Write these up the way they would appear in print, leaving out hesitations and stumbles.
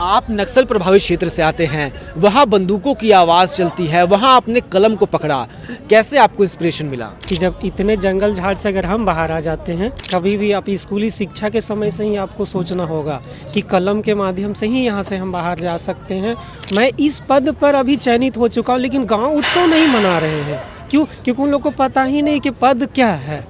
आप नक्सल प्रभावित क्षेत्र से आते हैं, वहाँ बंदूकों की आवाज़ चलती है, वहाँ आपने कलम को पकड़ा, कैसे आपको इंस्पिरेशन मिला? कि जब इतने जंगल झाड़ से अगर हम बाहर आ जाते हैं, कभी भी आप स्कूली शिक्षा के समय से ही आपको सोचना होगा कि कलम के माध्यम से ही यहाँ से हम बाहर जा सकते हैं। मैं इस पद पर अभी चयनित हो चुका हूँ, लेकिन गांव उत्सव नहीं मना रहे हैं। क्यों? क्योंकि उन लोग को पता ही नहीं कि पद क्या है।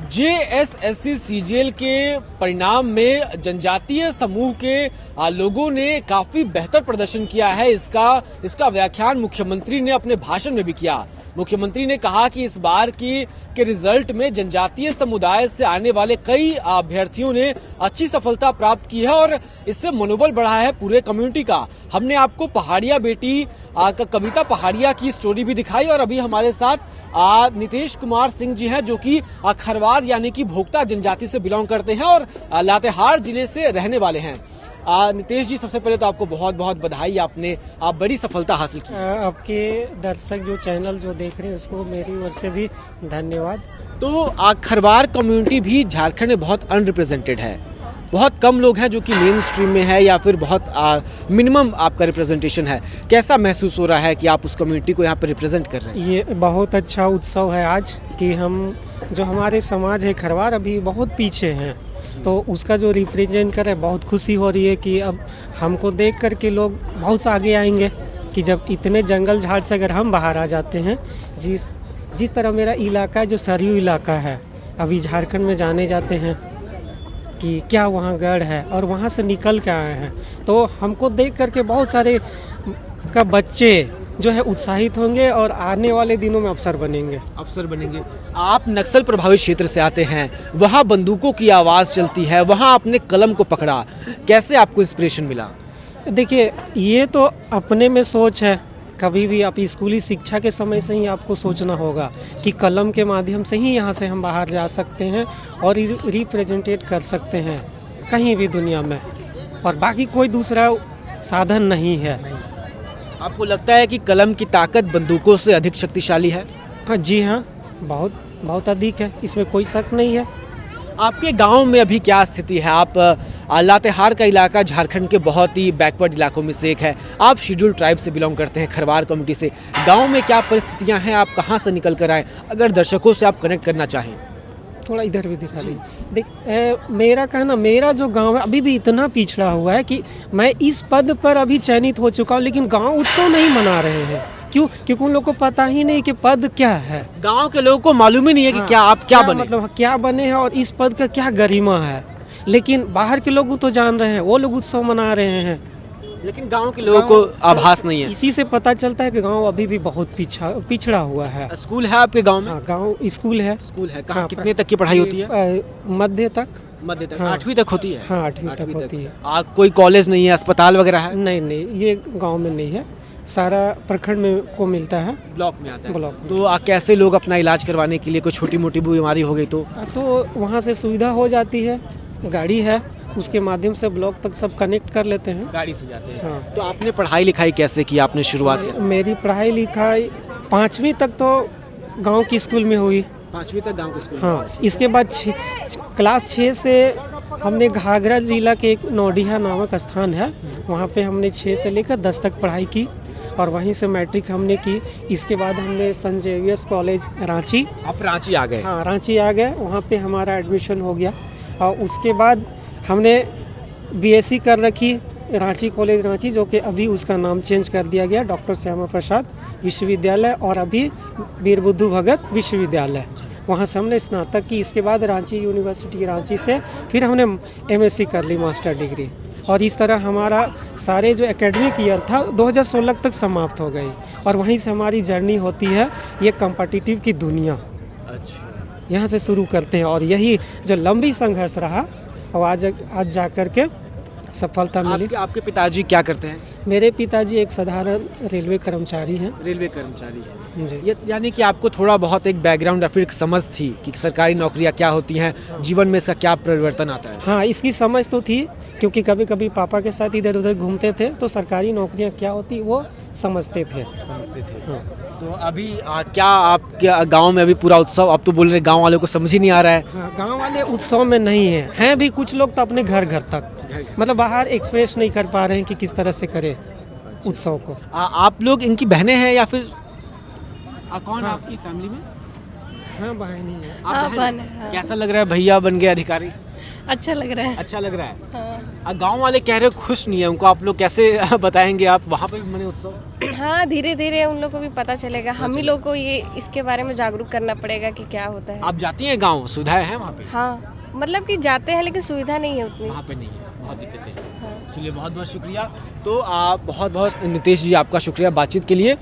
JSSC CGL के परिणाम में जनजातीय समूह के लोगों ने काफी बेहतर प्रदर्शन किया है। इसका व्याख्यान मुख्यमंत्री ने अपने भाषण में भी किया। मुख्यमंत्री ने कहा कि इस बार के रिजल्ट में जनजातीय समुदाय से आने वाले कई अभ्यर्थियों ने अच्छी सफलता प्राप्त की है और इससे मनोबल बढ़ा है पूरे कम्युनिटी का। हमने आपको पहाड़िया बेटी कविता पहाड़िया की स्टोरी भी दिखाई और अभी हमारे साथ नितेश कुमार सिंह जी हैं, जो कि खरवार यानी कि भोक्ता जनजाति से बिलोंग करते हैं और लातेहार जिले से रहने वाले हैं। नितेश जी, सबसे पहले तो आपको बहुत बहुत बधाई, आपने बड़ी सफलता हासिल की। आपके दर्शक जो चैनल जो देख रहे हैं उसको मेरी ओर से भी धन्यवाद। तो खरवार कम्युनिटी भी झारखंड में बहुत अनरिप्रेजेंटेड है, बहुत कम लोग हैं जो कि मेन स्ट्रीम में है या फिर बहुत मिनिमम आपका रिप्रेजेंटेशन है। कैसा महसूस हो रहा है कि आप उस कम्युनिटी को यहाँ पर रिप्रेजेंट कर रहे हैं? ये बहुत अच्छा उत्सव है आज कि हम जो हमारे समाज है खरवार अभी बहुत पीछे हैं, तो उसका जो रिप्रेजेंट कर है, बहुत खुशी हो रही है कि अब हमको देख कर के लोग बहुत आगे आएंगे। कि जब इतने जंगल झाड़ से अगर हम बाहर आ जाते हैं, जिस तरह मेरा इलाका जो सरयू इलाका है, अभी झारखंड में जाने जाते हैं कि क्या वहाँ गढ़ है और वहाँ से निकल के आए हैं, तो हमको देख करके बहुत सारे का बच्चे जो है उत्साहित होंगे और आने वाले दिनों में अफसर बनेंगे। आप नक्सल प्रभावित क्षेत्र से आते हैं, वहाँ बंदूकों की आवाज़ चलती है, वहाँ आपने कलम को पकड़ा, कैसे आपको इंस्पिरेशन मिला? देखिए, ये तो अपने में सोच है। कभी भी आप स्कूली शिक्षा के समय से ही आपको सोचना होगा कि कलम के माध्यम से ही यहाँ से हम बाहर जा सकते हैं और रिप्रेजेंटेट कर सकते हैं कहीं भी दुनिया में, और बाकी कोई दूसरा साधन नहीं है। आपको लगता है कि कलम की ताकत बंदूकों से अधिक शक्तिशाली है? हाँ जी हाँ, बहुत अधिक है, इसमें कोई शक नहीं है। आपके गांव में अभी क्या स्थिति है? आप लातेहार का इलाका झारखंड के बहुत ही बैकवर्ड इलाकों में से एक है। आप शेड्यूल ट्राइब से बिलोंग करते हैं, खरवार कम्युनिटी से। गांव में क्या परिस्थितियां हैं? आप कहां से निकल कर आए, अगर दर्शकों से आप कनेक्ट करना चाहें? थोड़ा इधर भी दिखा दीजिए। देख, मेरा कहना, मेरा जो गांव है अभी भी इतना पिछड़ा हुआ है कि मैं इस पद पर अभी चयनित हो चुका हूँ, लेकिन गांव उत्सव नहीं मना रहे हैं। क्यों? क्योंकि उन लोगों को पता ही नहीं कि पद क्या है। गांव के लोगों को मालूम ही नहीं है कि आप क्या बने, मतलब क्या बने हैं और इस पद का क्या गरिमा है। लेकिन बाहर के लोग तो जान रहे हैं, वो लोग उत्सव मना रहे हैं, लेकिन गांव के लोगों को आभास नहीं है। इसी से पता चलता है कि गांव अभी भी बहुत पिछड़ा हुआ है। स्कूल है आपके गांव में? हाँ, गांव स्कूल है। कहाँ, कितने तक की पढ़ाई होती है? मध्य तक। हाँ, 8वीं तक होती है? हाँ, 8वीं तक होती है। कोई कॉलेज नहीं है, अस्पताल वगैरह है? नहीं, ये गाँव में नहीं है, सारा प्रखंड में को मिलता है, ब्लॉक में आता है। ब्लॉक। तो कैसे लोग अपना इलाज करवाने के लिए, कोई छोटी मोटी बीमारी हो गई तो वहाँ से सुविधा हो जाती है, गाड़ी है, उसके माध्यम से ब्लॉक तक सब कनेक्ट कर लेते हैं, गाड़ी से जाते हैं। हाँ। तो आपने पढ़ाई लिखाई कैसे की? आपने शुरुआत कैसे? मेरी पढ़ाई लिखाई 5वीं तक तो गांव की स्कूल में हुई। 5वीं तक गांव के स्कूल? हाँ, इसके बाद क्लास 6 से हमने घाघरा जिला के एक नौडिहा नामक स्थान है, वहाँ पे हमने 6 से लेकर 10 तक पढ़ाई की और वहीं से मैट्रिक हमने की। इसके बाद हमने सेंट जेवियर्स कॉलेज रांची। आप रांची आ गए? हाँ, रांची आ गए, वहाँ पे हमारा एडमिशन हो गया और उसके बाद हमने BSc कर रखी रांची कॉलेज रांची, जो कि अभी उसका नाम चेंज कर दिया गया डॉक्टर श्यामा प्रसाद विश्वविद्यालय और अभी वीर बुद्धू भगत विश्वविद्यालय। वहाँ से हमने स्नातक की। इसके बाद रांची यूनिवर्सिटी रांची से फिर हमने MSc कर ली, मास्टर डिग्री। और इस तरह हमारा सारे जो एकेडमिक ईयर था 2016 तक समाप्त हो गई और वहीं से हमारी जर्नी होती है ये कॉम्पिटिटिव की दुनिया। अच्छा, यहाँ से शुरू करते हैं और यही जो लंबी संघर्ष रहा और आज जा कर के सफलता मिली। आपके पिताजी क्या करते हैं? मेरे पिताजी एक साधारण रेलवे कर्मचारी हैं। रेलवे कर्मचारी हैं जी। यानी कि आपको थोड़ा बहुत एक बैकग्राउंड या फिर एक समझ थी कि सरकारी नौकरियां क्या होती हैं, जीवन में इसका क्या परिवर्तन आता है? हाँ, इसकी समझ तो थी, क्योंकि कभी कभी पापा के साथ इधर उधर घूमते थे तो सरकारी नौकरियां क्या होती वो समझते थे। हाँ। तो अभी क्या आपके गांव में अभी पूरा उत्सव, अब तो बोल रहे गांव वालों को समझ ही नहीं आ रहा है? हाँ, गांव वाले उत्सव में नहीं है भी कुछ लोग तो अपने घर तक मतलब बाहर एक्सप्रेस नहीं कर पा रहे हैं कि किस तरह से करें उत्सव को। आप लोग इनकी बहनें हैं या फिर कौन हाँ। आपकी फैमिली में? हाँ बहन ही है। आप हाँ, बहन? बहन है, हाँ। कैसा लग रहा है भैया बन गए अधिकारी? अच्छा लग रहा है। अच्छा लग रहा है। हाँ, गांव वाले कह रहे खुश नहीं है उनको, आप लोग कैसे बताएंगे? आप वहाँ पे भी मने उत्सव? हाँ धीरे धीरे उन लोग को भी पता चलेगा। हम ही लोग को ये इसके बारे में जागरूक करना पड़ेगा कि क्या होता है। आप जाती हैं गांव, सुविधाएं हैं वहाँ पे? हाँ मतलब कि जाते हैं लेकिन सुविधा नहीं है उतनी। वहाँ पे नहीं है, बहुत दिक्कतें हैं। हाँ। चलिए बहुत बहुत शुक्रिया। तो बहुत बहुत नितेश जी आपका शुक्रिया बातचीत के लिए।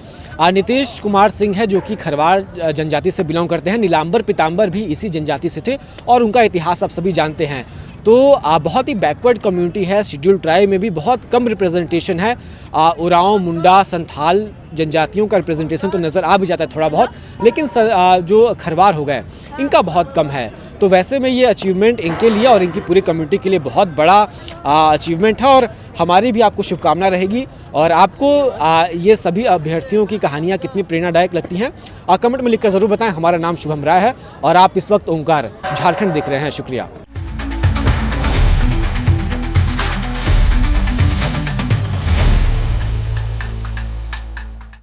नितेश कुमार सिंह है जो कि खरवार जनजाति से बिलोंग करते हैं। नीलांबर पीताम्बर भी इसी जनजाति से थे और उनका इतिहास आप सभी जानते हैं। तो बहुत ही बैकवर्ड कम्युनिटी है, शेड्यूल ट्राइब में भी बहुत कम रिप्रेजेंटेशन है। उरांव, मुंडा, संथाल जनजातियों का रिप्रेजेंटेशन तो नज़र आ भी जाता है थोड़ा बहुत, लेकिन जो खरवार हो गए इनका बहुत कम है। तो वैसे में ये अचीवमेंट इनके लिए और इनकी पूरी कम्युनिटी के लिए बहुत बड़ा अचीवमेंट है और हमारी भी आपको शुभकामना रहेगी। और आपको ये सभी अभ्यर्थियों की कहानियाँ कितनी प्रेरणादायक लगती हैं कमेंट में लिखकर ज़रूर बताएं। हमारा नाम शुभम राय है और आप इस वक्त ओंकार झारखंड देख रहे हैं। शुक्रिया।